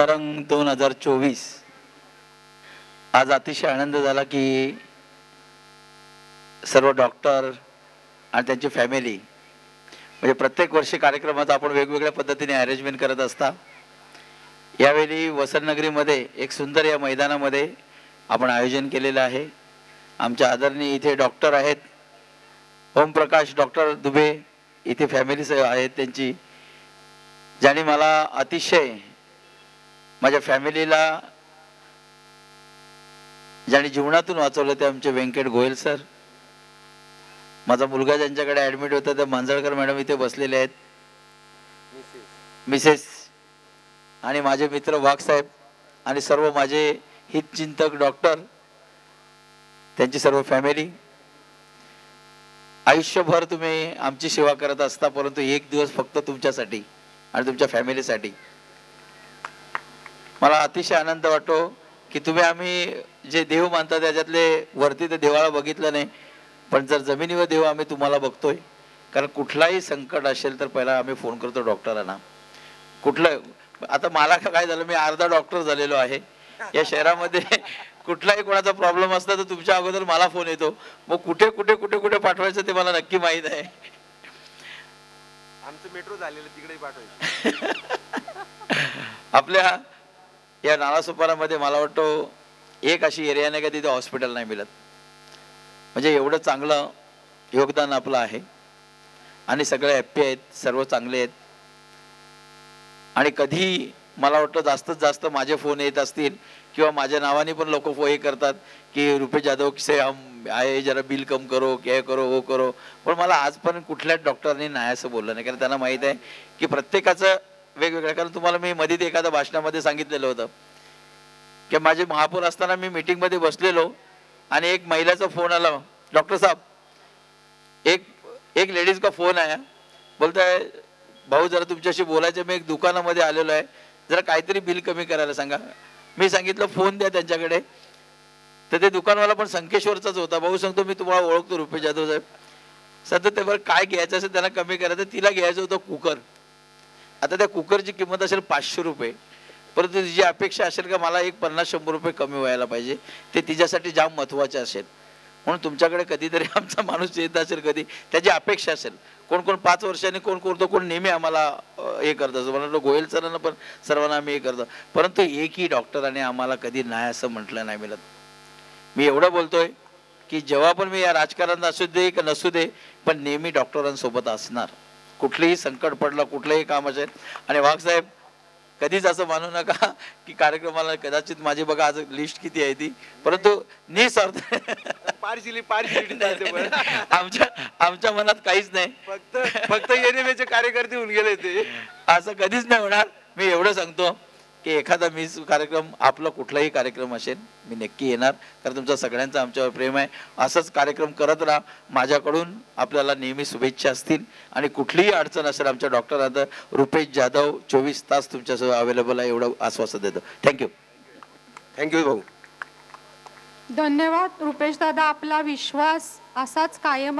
तरंग 2024 आज अतिशय आनंद झाला की सर्व डॉक्टर आणि त्यांची फॅमिली म्हणजे प्रत्येक वर्षी कार्यक्रमात आपण वेगवेगळ्या पद्धतीने अरेंजमेंट करत असता। यावेळी वसंतनगरीमध्ये एक सुंदर या मैदानामध्ये आपण आयोजन केलेलं आहे। आमच्या आदरणीय इथे डॉक्टर आहेत, ओमप्रकाश डॉक्टर दुबे इथे फॅमिली आहेत त्यांची, ज्यांनी मला अतिशय माझ्या फॅमिलीला ज्यांनी जीवनातून वाचवलं ते आमचे व्यंकट गोयल सर। माझा मुलगा ज्यांच्याकडे ॲडमिट होता ते मांजळकर मॅडम इथे बसलेले आहेत, मिसेस आणि माझे मित्र वाघ साहेब आणि सर्व माझे हितचिंतक डॉक्टर, त्यांची सर्व फॅमिली। आयुष्यभर तुम्ही आमची सेवा करत असता, परंतु एक दिवस फक्त तुमच्यासाठी आणि तुमच्या फॅमिलीसाठी। मला अतिशय आनंद वाटतो की तुम्ही आम्ही जे देव मानता त्याच्यातले वरती ते देवाला बघितलं नाही, पण जर जमिनीवर देव आम्ही तुम्हाला बघतोय। कारण कुठलाही संकट असेल तर पहिला आम्ही फोन करतो डॉक्टरांना। कुठलं आता मला काय झालं, मी अर्धा डॉक्टर झालेलो आहे या शहरामध्ये। कुठलाही कोणाचा प्रॉब्लेम असला तर तुमच्या अगोदर मला फोन येतो, मग कुठे कुठे कुठे कुठे पाठवायचं ते मला नक्की माहित आहे। आमचं मेट्रो झालेलं तिकडेही पाठवायचं। आपल्या या नालासोपारामध्ये मला वाटतं एक अशी एरिया नाही का तिथे हॉस्पिटल नाही मिळत, म्हणजे एवढं चांगलं योगदान आपलं आहे आणि सगळे हॅप्पी आहेत, सर्व चांगले आहेत। आणि कधी मला वाटतं जास्तीत जास्त माझे फोन येत असतील किंवा माझ्या नावाने पण लोक हे करतात की रुपेश जाधव से हम आए जरा बिल कम करो, क्या करो वो करो, पण मला आजपर्यंत कुठल्याच डॉक्टरने नाही असं बोललं नाही। कारण त्यांना माहीत आहे की प्रत्येकाचं वेगवेगळं। कारण तुम्हाला मी मध्ये एखाद्या भाषणामध्ये सांगितलेलं होतं की माझे महापौर असताना मी मीटिंगमध्ये बसलेलो आणि एक महिलाचा फोन आला, डॉक्टर साहब एक लेडीज का फोन आया, बोलता है भाऊ जरा तुमच्याशी बोलायचं, मी एक दुकानामध्ये आलेलो आहे, जरा काहीतरी बिल कमी करायला सांगा। मी सांगितलं फोन द्या त्यांच्याकडे, तर ते दुकानवाला पण संकेश्वरचाच होता। भाऊ सांगतो मी तुम्हाला ओळखतो रुपेश जाधव साहेब, सध्या ते बरं काय घ्यायचं असेल त्यांना कमी करायचं, तिला घ्यायचं होतं कुकर। आता त्या कुकरची किंमत असेल 500 रुपये, परंतु तिची अपेक्षा असेल का मला एक 50-100 रुपये कमी व्हायला पाहिजे, ते तिच्यासाठी जाम महत्त्वाचे असेल। म्हणून तुमच्याकडे कधीतरी आमचा माणूस येत असेल, कधी त्याची अपेक्षा असेल, कोण कोण 5 वर्षांनी कोण करतो, कोण नेहमी आम्हाला हे करतं। मला गोयल सरांना पण सर्वांना आम्ही हे करतो, परंतु एकही डॉक्टराने आम्हाला कधी नाही असं म्हटलं नाही मिळत। मी एवढं बोलतोय की जेव्हा पण मी या राजकारणात असू दे की नसू दे, पण नेहमी डॉक्टरांसोबत असणार, कुठलेही संकट पडलं कुठलंही काम असेल। आणि वाघ साहेब कधीच असं मानू नका की कार्यक्रमाला कदाचित माझी बघा आज लिस्ट किती आहे ती, परंतु निस्वार्थ आमच्या मनात काहीच नाही, फक्त एनएमएचे कार्यकर्ते होऊन गेले ते, असं कधीच नाही होणार। मी एवढं सांगतो की एखादा मिस कार्यक्रम आपला कुठलाही कार्यक्रम असेल मी नक्की येणार, कारण तुमचा सगळ्यांचं आमच्यावर प्रेम आहे। असंच कार्यक्रम करत राहा, माझ्याकडून आपल्याला नेहमी शुभेच्छा असतील आणि कुठलीही अडचण असेल आमच्या डॉक्टरांना रुपेश जाधव 24 तास तुमच्यासोबत अवेलेबल आहे एवढं आश्वासन देतो। थँक्यू। थँक्यू भाऊ। धन्यवाद रुपेश दादा, आपला विश्वास असाच कायम